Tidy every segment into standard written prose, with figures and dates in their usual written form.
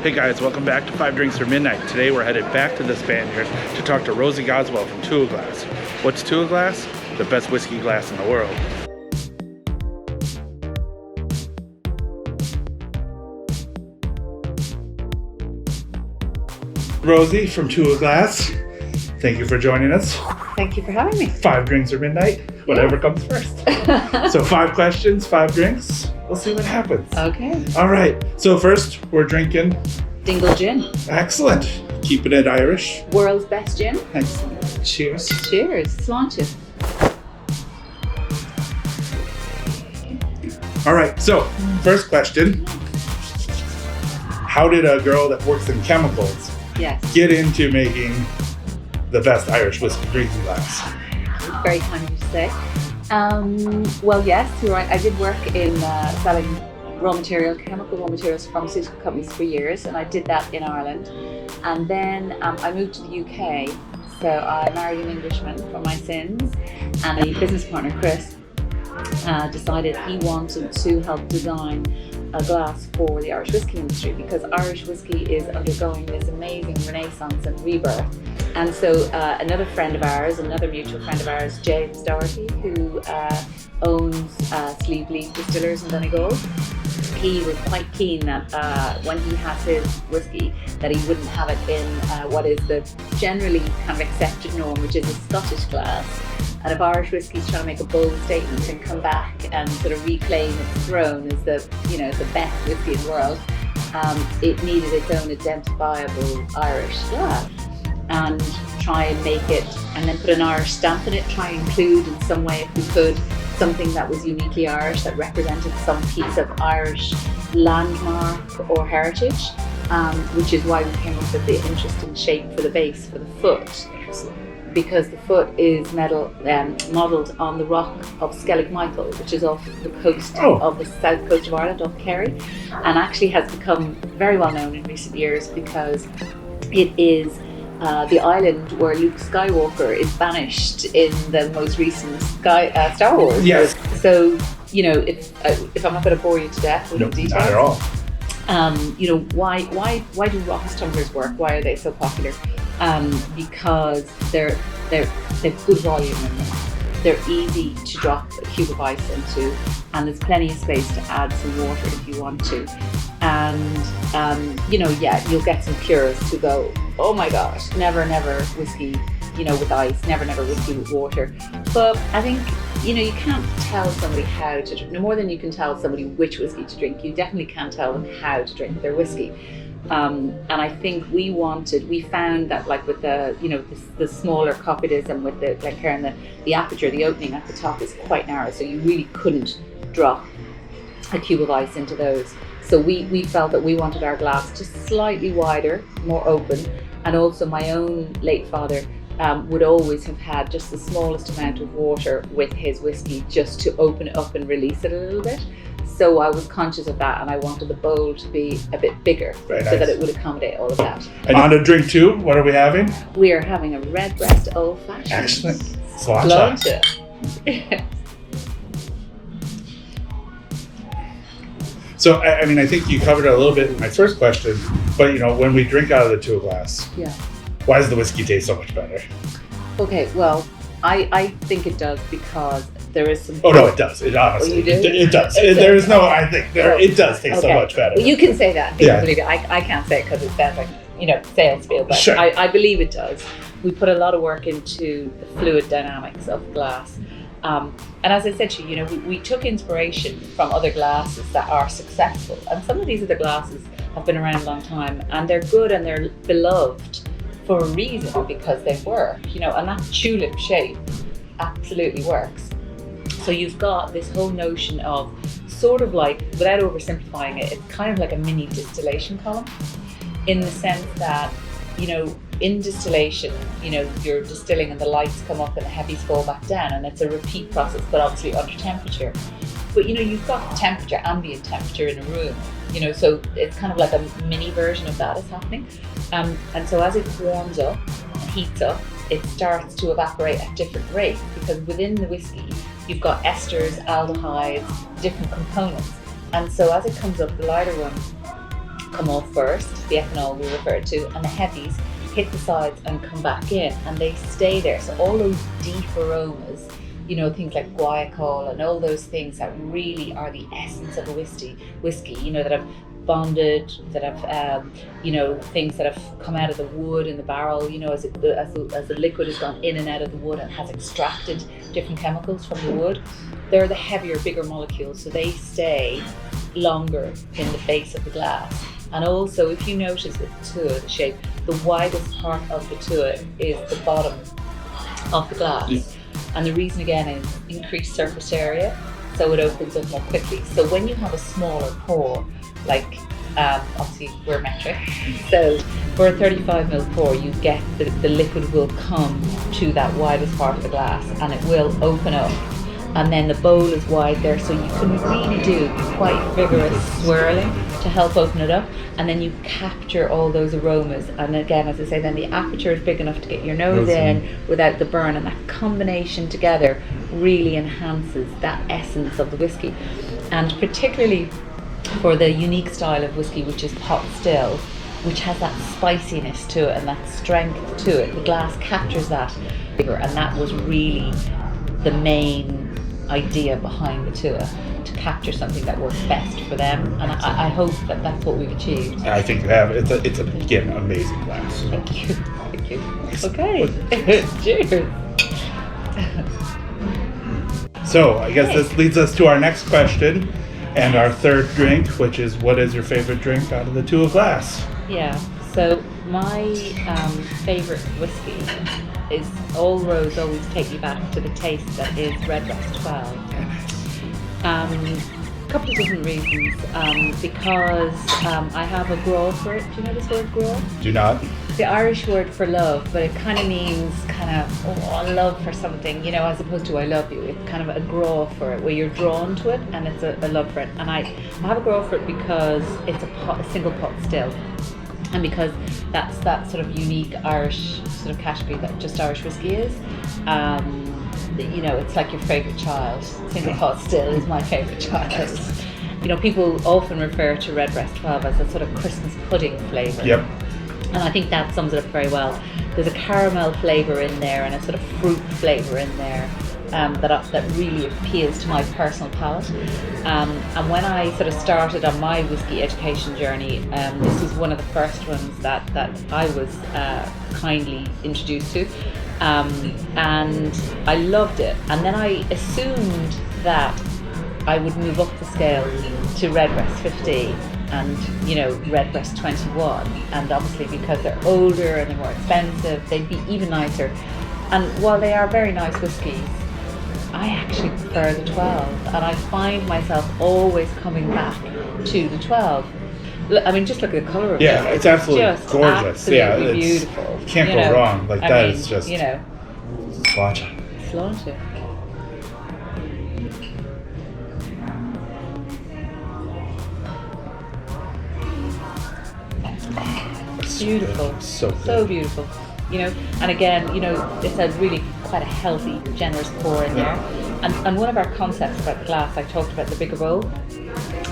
Hey guys, welcome back to 5 Drinks or Midnight. Today we're headed back to the Spaniard to talk to Rosi Goswell from Túath. What's Túath? The best whiskey glass in the world. Rosie from Túath, thank you for joining us. Thank you for having me. 5 Drinks or Midnight, whatever comes first. So 5 questions, 5 drinks. We'll see what happens. Okay. All right, so first we're drinking Dingle Gin. Excellent. Keeping it Irish. World's best gin. Excellent. Cheers. Cheers. Sláinte. All right, so first question. How did a girl that works in chemicals get into making the best Irish whiskey drinking glass? Very kind of you to say. Well, yes, you're right. I did work in selling chemical raw materials for pharmaceutical companies for years, and I did that in Ireland. And then I moved to the UK, so I married an Englishman for my sins, and a business partner, Chris, decided he wanted to help design a glass for the Irish whiskey industry, because Irish whiskey is undergoing this amazing renaissance and rebirth. And so another mutual friend of ours, James Doherty, who owns Sleeve Leaf Distillers in Donegal, he was quite keen that when he has his whiskey, that he wouldn't have it in what is the generally kind of accepted norm, which is a Scottish glass. And if Irish whiskey is trying to make a bold statement and come back and sort of reclaim its throne as the best whiskey in the world, it needed its own identifiable Irish glass. And try and make it, and then put an Irish stamp in it, try and include in some way, if we could, something that was uniquely Irish, that represented some piece of Irish landmark or heritage, which is why we came up with the interesting shape for the base, for the foot. Because the foot is modelled on the rock of Skellig Michael, which is off the coast of the south coast of Ireland, off Kerry, and actually has become very well known in recent years because it is the island where Luke Skywalker is banished in the most recent Star Wars. Yes. So, if I'm not going to bore you to death with the details. Not at all. Why do rocks tumblers work? Why are they so popular? Because they've good volume in them. They're easy to drop a cube of ice into, and there's plenty of space to add some water if you want to. And you'll get some purists who go, oh my gosh, never whiskey, with ice, never whiskey with water. But I think, you can't tell somebody how to drink, no more than you can tell somebody which whiskey to drink. You definitely can't tell them how to drink their whiskey. And I think we found that, like with the smaller coppicas and with the aperture, the opening at the top is quite narrow, so you really couldn't drop a cube of ice into those. So we felt that we wanted our glass just slightly wider, more open, and also my own late father would always have had just the smallest amount of water with his whiskey, just to open it up and release it a little bit. So I was conscious of that, and I wanted the bowl to be a bit bigger, that it would accommodate all of that. And on to drink 2, what are we having? We are having a redbreast old fashioned. Excellent. Sláinte. So, I think you covered it a little bit in my first question, but when we drink out of the Túath, why does the whiskey taste so much better? Okay, well, I think it does because there is some... Oh no, it does. It honestly, it does. There is no, I think, it does taste so much better. Well, you can say that. People believe it. I can't say it because it sounds like, sales spiel, but sure. I believe it does. We put a lot of work into the fluid dynamics of glass. And as I said to you, we took inspiration from other glasses that are successful. And some of these other glasses have been around a long time, and they're good and they're beloved for a reason, because they work, and that tulip shape absolutely works. So you've got this whole notion of sort of like, without oversimplifying it, it's kind of like a mini distillation column, in the sense that, in distillation, you're distilling and the lights come up and the heavies fall back down, and it's a repeat process, but obviously under temperature. But you've got temperature, ambient temperature in a room, so it's kind of like a mini version of that is happening. And so as it warms up and heats up, it starts to evaporate at different rates, because within the whiskey, you've got esters, aldehydes, different components. And so as it comes up, the lighter one come off first, the ethanol we referred to, and the heavies hit the sides and come back in, and they stay there. So all those deep aromas, you know, things like guaiacol and all those things that really are the essence of a whiskey, you know, that have bonded, that have, you know, things that have come out of the wood in the barrel, you know, as the liquid has gone in and out of the wood and has extracted different chemicals from the wood. They're the heavier, bigger molecules, so they stay longer in the base of the glass. And also, if you notice with Túath, the shape, the widest part of the Túath is the bottom of the glass. Yeah. And the reason again is increased surface area, so it opens up more quickly. So when you have a smaller pour, like obviously we're metric, so for a 35ml pour, you get the liquid will come to that widest part of the glass, and it will open up. And then the bowl is wide there, so you can really do quite vigorous swirling to help open it up, and then you capture all those aromas. And again, as I say, then the aperture is big enough to get your nose in without the burn, and that combination together really enhances that essence of the whiskey. And particularly for the unique style of whiskey, which is pot still, which has that spiciness to it and that strength to it, the glass captures that, and that was really the main idea behind the Túath, to capture something that works best for them, and I hope that that's what we've achieved. I think you have. It's again amazing glass. Thank you. Thank you. Okay. Cheers. So I guess this leads us to our next question and our third drink, which is, what is your favorite drink out of the Túath glass? Yeah. So my favorite whiskey is, all roads always take you back to the taste that is Redbreast 12. A couple of different reasons. Because I have a graw for it. Do you know this word, graw? Do not. The Irish word for love, but it kind of means love for something, you know, as opposed to I love you. It's kind of a graw for it, where you're drawn to it, and it's a love for it. And I have a graw for it because it's a single pot still. And because that's that sort of unique Irish sort of category that just Irish whiskey is. You know, it's like your favourite child. Single pot still is my favourite child. You know, people often refer to Redbreast 12 as a sort of Christmas pudding flavour. Yep. And I think that sums it up very well. There's a caramel flavour in there and a sort of fruit flavour in there that really appeals to my personal palate. And when I sort of started on my whiskey education journey, this was one of the first ones that I was kindly introduced to. And I loved it. And then I assumed that I would move up the scale to Redbreast 50 and, you know, Redbreast 21. And obviously because they're older and they're more expensive, they'd be even nicer. And while they are very nice whiskies, I actually prefer the 12. And I find myself always coming back to the 12. I mean, just look at the colour of it. Yeah, it's absolutely just gorgeous. Absolutely beautiful. Can't go wrong. Like, that is just, you know, sláinte. Sláinte. Beautiful. So good. So beautiful. You know, and again, you know, it's a really quite a healthy, generous pour in there. And one of our concepts about the glass, I talked about the bigger bowl,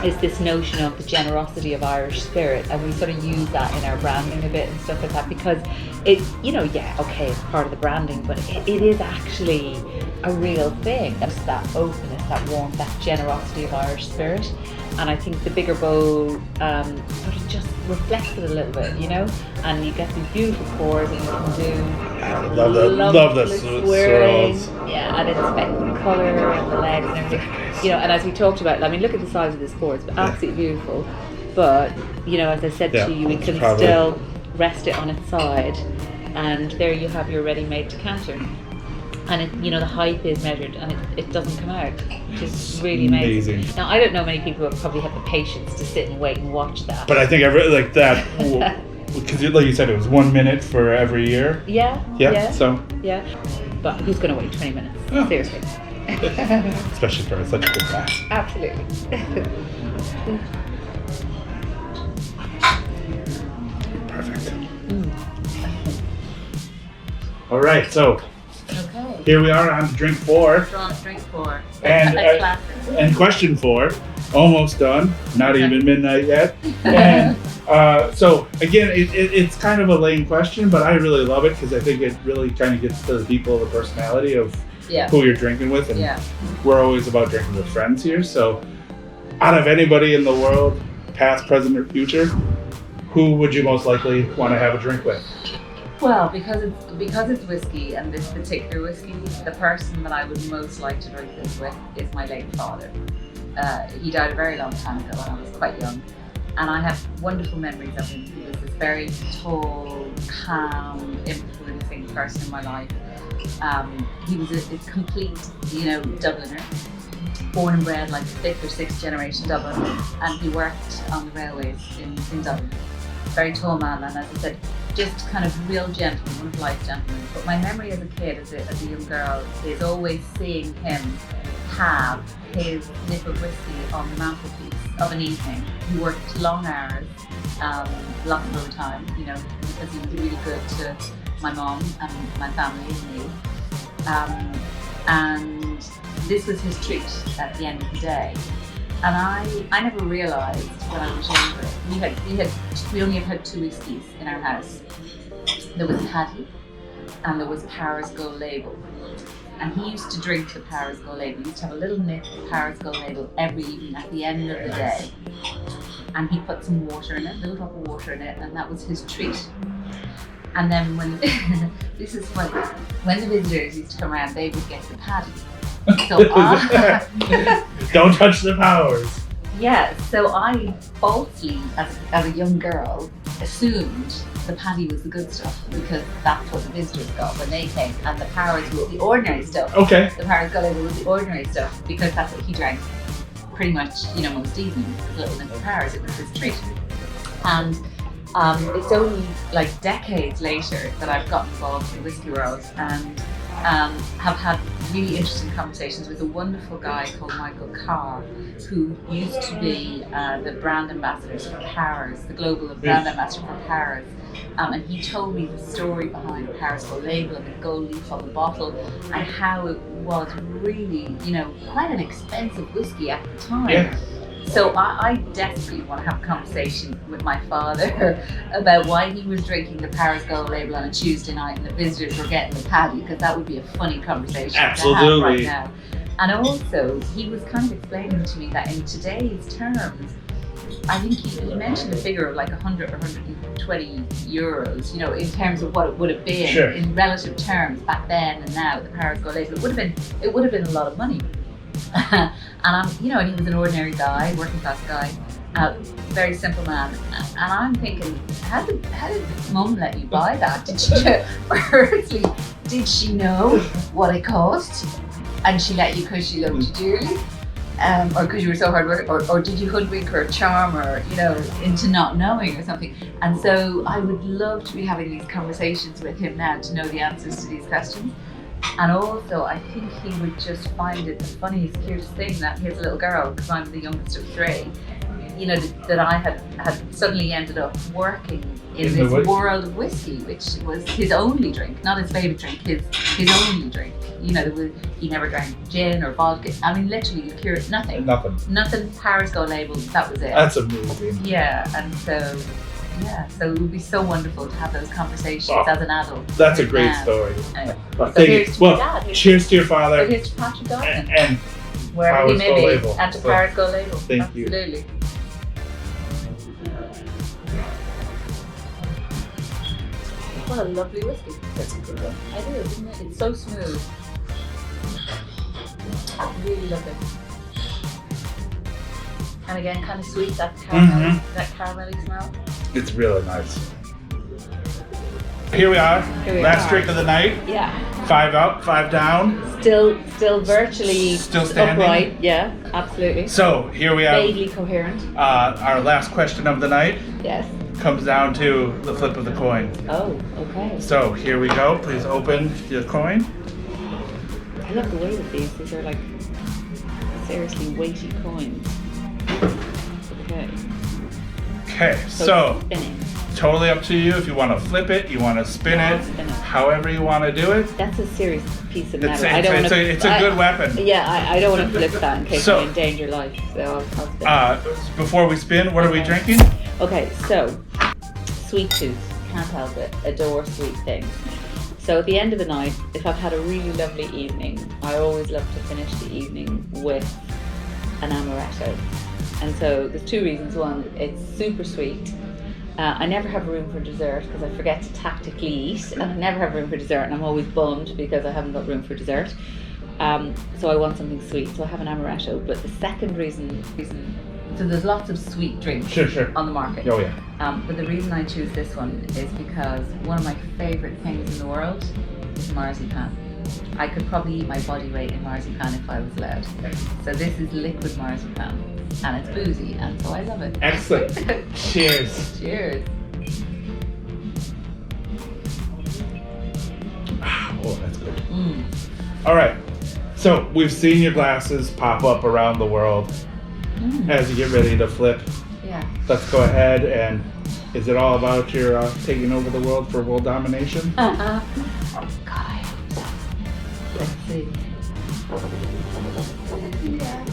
is this notion of the generosity of Irish spirit, and we sort of use that in our branding a bit and stuff like that, because it, you know, it's part of the branding, but it is actually a real thing. That's that openness, that warmth, that generosity of Irish spirit. And I think the bigger bowl sort of just reflects it a little bit, you know, and you get these beautiful pours that you can do. I love the swirls. Yeah, and it's the colour and the legs and everything. You know, and as we talked about, I mean, look at the size of this pour, it's absolutely beautiful. But, you know, as I said to you, we can still rest it on its side, and there you have your ready-made decanter. And it, you know, the height is measured, and it doesn't come out, which is really amazing. Now, I don't know many people who probably have the patience to sit and wait and watch that. But I think like that, because like you said, it was 1 minute for every year. Yeah. But who's going to wait 20 minutes? Oh. Seriously. Especially for such a good glass. Absolutely. Perfect. All right, so here we are on drink 4. We're on drink 4. And question 4, almost done. Not even midnight yet. And So again, it's kind of a lame question, but I really love it because I think it really kind of gets to the people, the personality of who you're drinking with, and we're always about drinking with friends here. So, out of anybody in the world, past, present, or future, who would you most likely want to have a drink with? Well, because it's whiskey, and this particular whiskey, the person that I would most like to drink this with is my late father. He died a very long time ago when I was quite young, and I have wonderful memories of him. He was this very tall, calm, influencing person in my life. He was a complete, Dubliner, born and bred like 5th or 6th generation Dubliner, and he worked on the railways in Dublin. Very tall man, and as I said, just kind of real gentleman, one of life's gentlemen. But my memory as a kid, as a young girl, is always seeing him have his nip of whiskey on the mantelpiece of an evening. He worked long hours, lots of overtime, because he was really good to my mom and my family and me. And this was his treat at the end of the day. And I never realised when I was younger, we only had 2 whiskies in our house. There was Paty and there was Powers Gold Label. And he used to drink the Powers Gold Label. He used to have a little nip of Powers Gold Label every evening at the end of the day. And he put some water in it, a little drop of water in it, and that was his treat. And then when when the visitors used to come around, they would get the Paty. So don't touch the Powers. Yeah, so I falsely, as a young girl, assumed the Paty was the good stuff because that's what the visitors got when they came, and the Powers was the ordinary stuff. Okay. The Powers Gold Label was the ordinary stuff because that's what he drank pretty much, most evenings. A little bit of Powers, it was his treat. And it's only like decades later that I've gotten involved in the whiskey world and have had really interesting conversations with a wonderful guy called Michael Carr, who used to be the brand ambassadors for Powers, the global brand ambassador for Powers. And he told me the story behind Powers Gold Label and the gold leaf on the bottle and how it was really, quite an expensive whiskey at the time. Yeah. So I desperately want to have a conversation with my father about why he was drinking the Powers Gold Label on a Tuesday night and the visitors were getting the Paty, because that would be a funny conversation Absolutely. to have right now. And also, he was kind of explaining to me that in today's terms, I think he mentioned a figure of like 100 or 120 euros, in terms of what it would have been in relative terms back then and now, the Powers Gold Label. It would have been a lot of money. And and he was an ordinary guy, working class guy, very simple man. And I'm thinking, how did Mum let you buy that? Firstly, did she know what it cost? And she let you because she loved you dearly? Or because you were so hard working? Or did you hoodwink her, charm her, into not knowing or something? And so I would love to be having these conversations with him now to know the answers to these questions. And also, I think he would just find it the funniest, cutest thing that his little girl, because I'm the youngest of 3, that I had suddenly ended up working in this world of whiskey, which was his only drink, not his favourite drink, his only drink. He never drank gin or vodka. I mean, literally, nothing. Nothing. Powers Gold Label. That was it. That's amazing. Yeah, and so. Yeah, so it would be so wonderful to have those conversations as an adult. That's a great story. Anyway. Well, cheers to your father. So here's to Patrick Godwin. And wherever he may be. Label. And to Powers Gold Label. Thank you. Absolutely. What a lovely whiskey. That's a good one. It is, isn't it? It's so smooth. Really lovely. And again, kind of sweet, that caramelly smell. It's really nice. Here we are. Last drink of the night. Yeah. 5 up, 5 down. Still virtually still standing. Upright. Yeah, absolutely. So here we are. Vaguely coherent. Our last question of the night. Yes. Comes down to the flip of the coin. Oh, okay. So here we go. Please open your coin. I love the weight of these. These are like seriously weighty coins. Okay, so spinning. Totally up to you if you want to flip it, you want to spin it, however you want to do it. That's a serious piece of metal. It's a good weapon. Yeah, I don't want to flip that in case I endanger life. So I'll spin. Before we spin, what are we drinking? Okay, so sweet tooth, can't help it. Adore sweet things. So at the end of the night, if I've had a really lovely evening, I always love to finish the evening with an amaretto. And so there's two reasons. One, it's super sweet. I never have room for dessert because I forget to tactically eat, and I never have room for dessert, and I'm always bummed because I haven't got room for dessert. So I want something sweet, so I have an amaretto. But the second reason, so there's lots of sweet drinks on the market. Oh yeah. But the reason I choose this one is because one of my favourite things in the world is marzipan. I could probably eat my body weight in marzipan if I was allowed. So this is liquid marzipan. And it's boozy, and so I love it. Excellent. Cheers. Cheers. Oh, that's good. All right. So we've seen your glasses pop up around the world as you get ready to flip. Yeah. Let's go ahead and is it all about your taking over the world for world domination? Oh God, I hope so. Let's see. Yeah.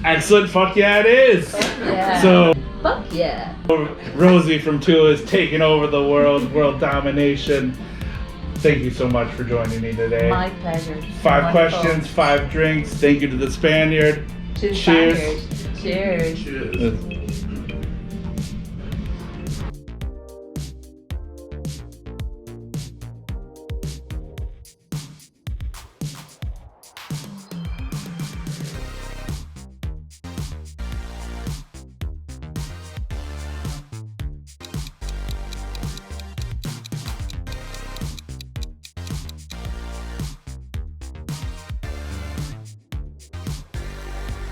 Excellent. Fuck yeah, it is. Fuck yeah. So, fuck yeah. Rosie from Túath is taking over the world domination. Thank you so much for joining me today. My pleasure. 5 questions, 5 drinks. Thank you to the Spaniard. To the Cheers. Spaniard. Cheers. Cheers.